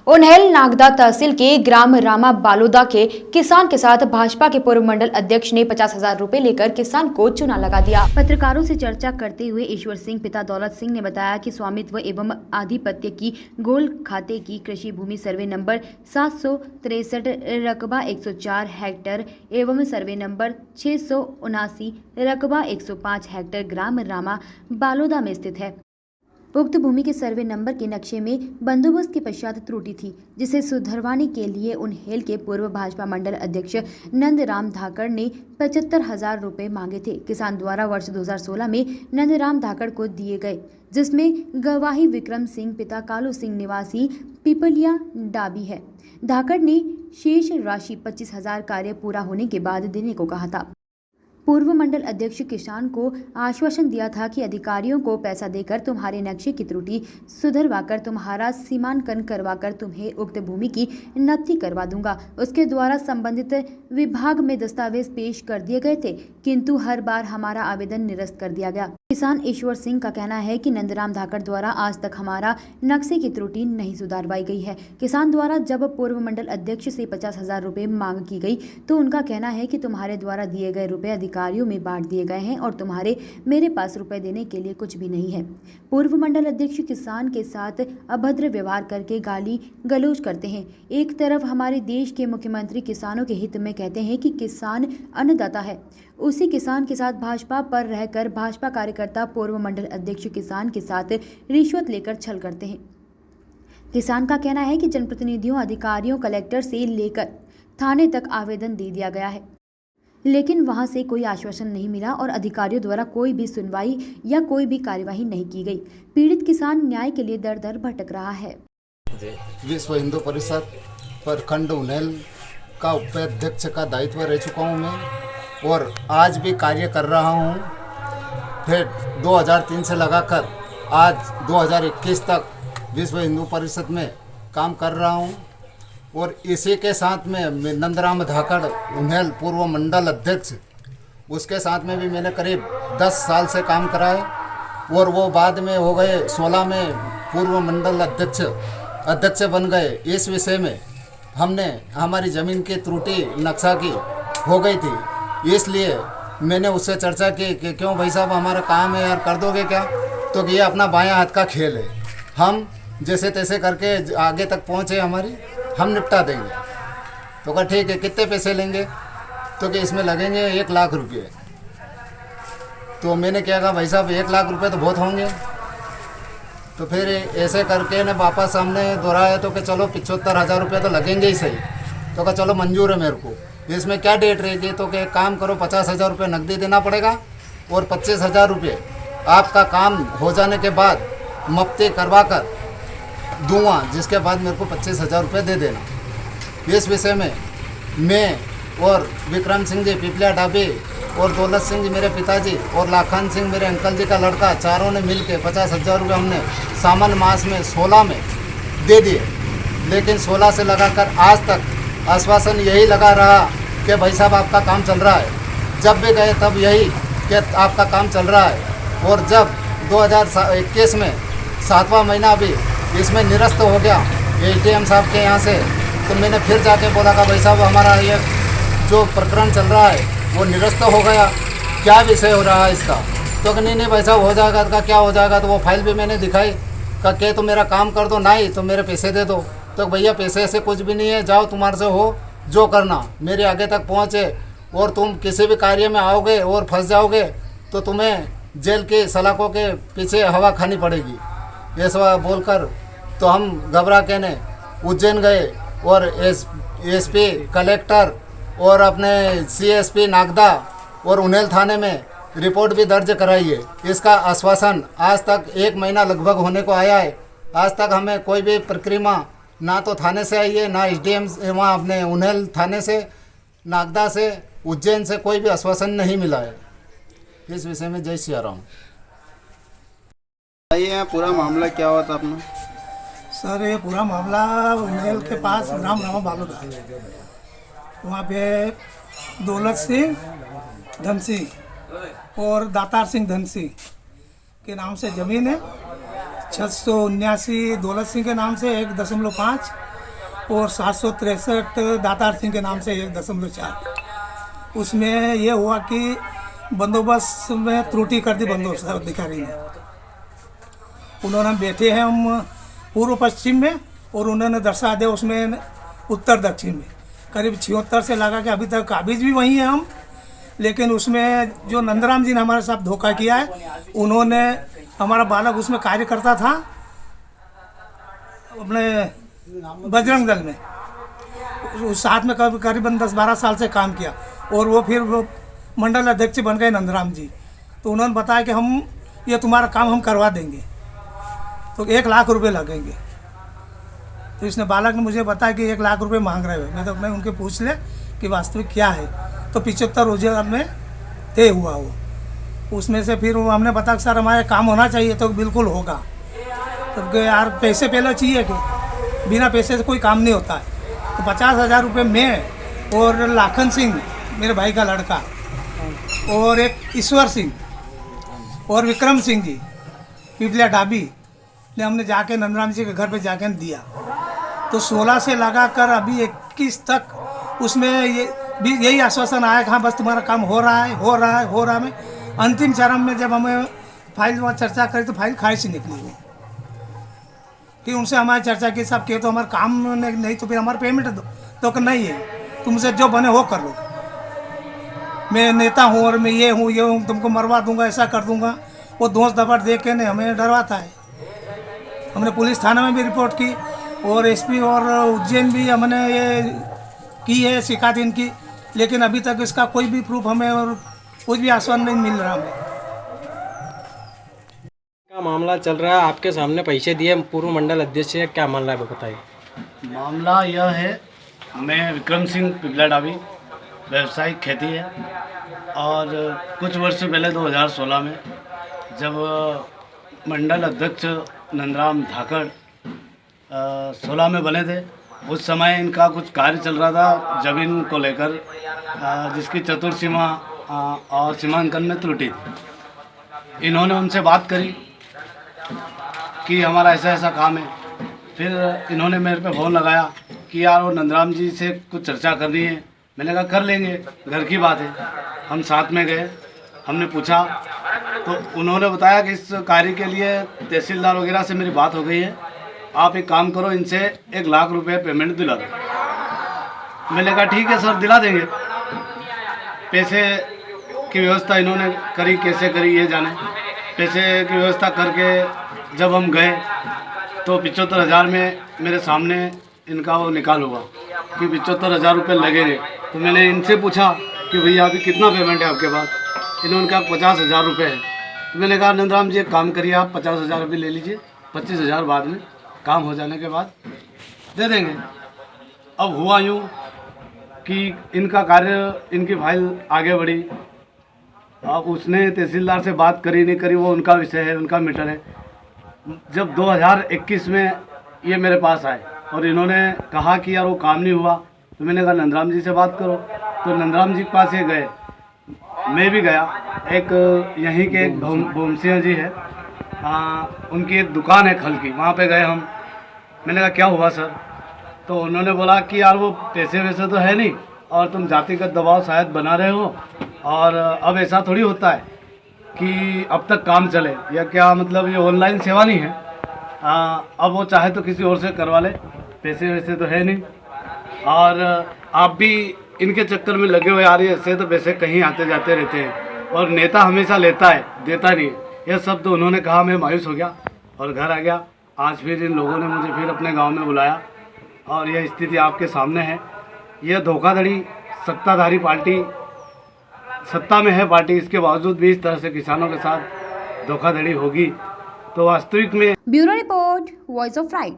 उन्हेल नागदा तहसील के ग्राम रामा बालोदा के किसान के साथ भाजपा के पूर्व मंडल अध्यक्ष ने 50,000 रुपए लेकर किसान को चूना लगा दिया। पत्रकारों से चर्चा करते हुए ईश्वर सिंह पिता दौलत सिंह ने बताया कि स्वामित्व एवं आधिपत्य की गोल खाते की कृषि भूमि सर्वे नंबर 763 रकबा 104 हेक्टेयर एवं सर्वे नंबर 679 रकबा 105 हेक्टेयर ग्राम रामा बालोदा में स्थित है। उक्त भूमि के सर्वे नंबर के नक्शे में बंदोबस्त के पश्चात त्रुटि थी, जिसे सुधरवाने के लिए उन्हेल के पूर्व भाजपा मंडल अध्यक्ष नंदराम धाकड़ ने 75,000 रुपए मांगे थे। किसान द्वारा वर्ष 2016 में नंदराम धाकड़ को दिए गए, जिसमें गवाही विक्रम सिंह पिता कालू सिंह निवासी पिपलिया डाबी है। धाकड़ ने शेष राशि 25,000 कार्य पूरा होने के बाद देने को कहा था। पूर्व मंडल अध्यक्ष किसान को आश्वासन दिया था कि अधिकारियों को पैसा देकर तुम्हारे नक्शे की त्रुटि सुधरवाकर तुम्हारा सीमांकन करवाकर तुम्हें उक्त भूमि की नब्ती करवा दूंगा। उसके द्वारा संबंधित विभाग में दस्तावेज पेश कर दिए गए थे, किंतु हर बार हमारा आवेदन निरस्त कर दिया गया। किसान ईश्वर सिंह का कहना है कि नंदराम धाकड़ द्वारा आज तक हमारा नक्शे की त्रुटि नहीं सुधारवाई गई है। किसान द्वारा जब पूर्व मंडल अध्यक्ष से 50,000 रुपए मांग की गई तो उनका कहना है कि तुम्हारे द्वारा दिए गए रुपए अधिकारियों में बांट दिए गए हैं और तुम्हारे मेरे पास रुपए देने के लिए कुछ भी नहीं है। पूर्व मंडल अध्यक्ष किसान के साथ अभद्र व्यवहार करके गाली गलौज करते हैं। एक तरफ हमारे देश के मुख्यमंत्री किसानों के हित में कहते हैं कि किसान अन्नदाता है, उसी किसान के साथ भाजपा पर रहकर भाजपा कार्यकर्ता पूर्व मंडल अध्यक्ष किसान के साथ रिश्वत लेकर छल करते हैं। किसान का कहना है कि जनप्रतिनिधियों, अधिकारियों, कलेक्टर से लेकर थाने तक आवेदन दे दिया गया है, लेकिन वहां से कोई आश्वासन नहीं मिला और अधिकारियों द्वारा कोई भी सुनवाई या कोई भी कार्यवाही नहीं की गई। पीड़ित किसान न्याय के लिए दर दर भटक रहा है। विश्व हिंदू परिषद प्रखंड उन्हेल का उपाध्यक्ष का दायित्व रह चुका हूँ मैं और आज भी कार्य कर रहा हूँ। फिर 2003 से लगाकर आज 2021 तक विश्व हिंदू परिषद में काम कर रहा हूँ और इसी के साथ में नंदराम धाकड़ उन्हेल पूर्व मंडल अध्यक्ष, उसके साथ में भी मैंने करीब 10 साल से काम करा है और वो बाद में हो गए 16 में पूर्व मंडल अध्यक्ष बन गए। इस विषय में हमने हमारी ज़मीन की त्रुटि नक्शा की हो गई थी, इसलिए मैंने उससे चर्चा की कि क्यों भाई साहब हमारा काम है यार, कर दोगे क्या? तो ये अपना बायां हाथ का खेल है, हम जैसे तैसे करके आगे तक पहुँचे, हमारी हम निपटा देंगे। तो कहा ठीक है, कितने पैसे लेंगे? तो कि इसमें लगेंगे 1 लाख रुपये। तो मैंने क्या कहा भाई साहब 1 लाख रुपये तो बहुत होंगे। तो फिर ऐसे करके ने वापस हमने दोहराया तो कि चलो 75,000 रुपये तो लगेंगे ही सही। तो कहा चलो मंजूर है मेरे को। इसमें क्या डेट रहेगी? तो कि काम करो 50,000 रुपये नकदी देना पड़ेगा और 25,000 रुपये आपका काम हो जाने के बाद मफ्ती करवा कर दूँगा, जिसके बाद मेरे को 25,000 रुपये दे देना। इस विषय में मैं और विक्रम सिंह जी पिपलिया डाबी और दौलत सिंह जी मेरे पिताजी और लाखान सिंह मेरे अंकल जी का लड़का, चारों ने मिल के 50,000 रुपये हमने सावन मास में 16 में दे दिए। लेकिन 16 से लगाकर आज तक आश्वासन यही लगा रहा कि भाई साहब आपका काम चल रहा है। जब भी गए तब यही कि आपका काम चल रहा है। और जब 2021 में 7वां महीना भी इसमें निरस्त हो गया ATM साहब के यहाँ से, तो मैंने फिर जाके बोला कि भाई साहब हमारा ये जो प्रकरण चल रहा है वो निरस्त हो गया, क्या विषय हो रहा है इसका? तो कि नहीं भाई साहब हो जाएगा। का क्या हो जाएगा? तो वो फाइल भी मैंने दिखाई कि तो मेरा काम कर दो, नहीं तो मेरे पैसे दे दो। तो भैया पैसे ऐसे कुछ भी नहीं है, जाओ तुम्हारे से हो जो करना, मेरे आगे तक पहुँचे और तुम किसी भी कार्य में आओगे और फंस जाओगे तो तुम्हें जेल के सलाखों के पीछे हवा खानी पड़ेगी। ऐसा बोलकर तो हम घबरा के ने उज्जैन गए और SP कलेक्टर और अपने CSP नागदा और उन्हेल थाने में रिपोर्ट भी दर्ज कराई है। इसका आश्वासन आज तक 1 महीना लगभग होने को आया है। आज तक हमें कोई भी प्रक्रिया ना तो थाने से आई है, ना SDM वहाँ अपने उन्हेल थाने से, नागदा से, उज्जैन से कोई भी आश्वासन नहीं मिला है। इस विषय में जय सिया राम। ये पूरा मामला क्या हुआ था अपना? सर ये पूरा मामला उन्हेल के पास ग्राम रामा बालोदा है, वहाँ पे दौलत सिंह धनसिंह और दातार सिंह धनसिंह के नाम से ज़मीन है। 679 दौलत सिंह के नाम से 1.5 और 763 दातार सिंह के नाम से 1.4। उसमें ये हुआ कि बंदोबस्त में त्रुटि कर दी बंदोबस्त अधिकारी ने। उन्होंने बैठे हैं हम पूर्व पश्चिम में और उन्होंने दर्शा दिया उसमें उत्तर दक्षिण में। करीब 76 से लगा कि अभी तक काबिज भी वही है हम, लेकिन उसमें जो नंदराम जी ने हमारे साथ धोखा किया है, उन्होंने हमारा बालक उसमें कार्य करता था अपने बजरंग दल में, उस साथ में करीबन 10-12 साल से काम किया और वो फिर वो मंडल अध्यक्ष बन गए नंदराम जी। तो उन्होंने बताया कि हम ये तुम्हारा काम हम करवा देंगे, तो 1 लाख रुपए लगेंगे। तो इसने बालक ने मुझे बताया कि 1 लाख रुपए मांग रहे हो। मैं तो अपने उनके पूछ ले कि वास्तविक क्या है, तो 75 रोजगार में तय हुआ वो। उसमें से फिर वो हमने बताया कि सर हमारे काम होना चाहिए, तो बिल्कुल होगा। तो यार पैसे पहले चाहिए कि बिना पैसे से कोई काम नहीं होता है। तो 50,000 रुपये मैं और लाखन सिंह मेरे भाई का लड़का और एक ईश्वर सिंह और विक्रम सिंह जी पिपलिया डाबी ने हमने जाके नंदराम जी के घर पे जाके दिया। तो 16 से लगाकर अभी 21 तक उसमें ये भी यही आश्वासन आया कि हाँ बस तुम्हारा काम हो रहा है में। अंतिम चरण में जब हमें फाइल वहाँ चर्चा करी तो फाइल खारिज से निकली हुई। फिर उनसे हमारी चर्चा की, सब के तो हमारा काम नहीं तो फिर हमारा पेमेंट दो। तो कि नहीं है, तुमसे जो बने वो कर लो, मैं नेता हूँ और मैं ये हूँ तुमको मरवा दूंगा, ऐसा कर दूंगा। वो दोस्त दबाड़ दे के हमें डरवाता है। हमने पुलिस थाना में भी रिपोर्ट की और एसपी और उज्जैन भी हमने ये की है शिकायत इनकी, लेकिन अभी तक इसका कोई भी प्रूफ हमें और कुछ भी आश्वासन नहीं मिल रहा हमें। क्या मामला चल रहा है? आपके सामने पैसे दिए पूर्व मंडल अध्यक्ष है, क्या मामला है वो बताइए। मामला यह है, मैं विक्रम सिंह पिपला डाबी, व्यावसायिक खेती है। और कुछ वर्ष पहले 2016 में जब मंडल अध्यक्ष नंदराम धाकड़ 16 में बने थे, उस समय इनका कुछ कार्य चल रहा था जमीन को लेकर, जिसकी चतुर्सीमा और सीमांकन में त्रुटि थी। इन्होंने उनसे बात करी कि हमारा ऐसा ऐसा काम है। फिर इन्होंने मेरे पे फ़ोन लगाया कि यार वो नंदराम जी से कुछ चर्चा करनी है। मैंने कहा कर लेंगे, घर की बात है। हम साथ में गए, हमने पूछा तो उन्होंने बताया कि इस कार्य के लिए तहसीलदार वगैरह से मेरी बात हो गई है, आप एक काम करो, इनसे 1 लाख रुपए पेमेंट दिला दो। मैंने कहा ठीक है सर, दिला देंगे। पैसे की व्यवस्था इन्होंने करी, कैसे करी ये जाने। पैसे की व्यवस्था करके जब हम गए तो 75,000 में मेरे सामने इनका वो निकाल हुआ कि 75,000 रुपये लगेंगे। तो मैंने इनसे पूछा कि भैया अभी कितना पेमेंट है आपके पास? इन्होंने कहा 50,000 रुपये है। तो मैंने कहा नंदराम जी एक काम करिए, आप 50,000 अभी ले लीजिए, 25,000 बाद में काम हो जाने के बाद दे देंगे। अब हुआ यूँ कि इनका कार्य, इनकी फाइल आगे बढ़ी। अब उसने तहसीलदार से बात करी नहीं करी वो उनका विषय है, उनका मैटर है। जब 2021 में ये मेरे पास आए और इन्होंने कहा कि यार वो काम नहीं हुआ, तो मैंने कहा नंदराम जी से बात करो। तो नंदराम जी के पास ये गए, मैं भी गया। एक यहीं के एक भूमसिंह जी है, उनकी एक दुकान है खल की, वहाँ पे गए हम। मैंने कहा क्या हुआ सर? तो उन्होंने बोला कि यार वो पैसे वैसे तो है नहीं और तुम जातिगत दबाव शायद बना रहे हो, और अब ऐसा थोड़ी होता है कि अब तक काम चले, या क्या मतलब ये ऑनलाइन सेवा नहीं है। अब वो चाहे तो किसी और से करवा ले, पैसे वैसे तो है नहीं। और आप भी इनके चक्कर में लगे हुए आ रही है, ऐसे तो पैसे कहीं आते जाते रहते हैं और नेता हमेशा लेता है, देता नहीं। यह सब तो उन्होंने कहा, मैं मायूस हो गया और घर आ गया। आज फिर इन लोगों ने मुझे फिर अपने गांव में बुलाया और यह स्थिति आपके सामने है। यह धोखाधड़ी, सत्ताधारी पार्टी सत्ता में है पार्टी, इसके बावजूद भी इस तरह से किसानों के साथ धोखाधड़ी होगी तो वास्तविक में। Bureau report, voice of right.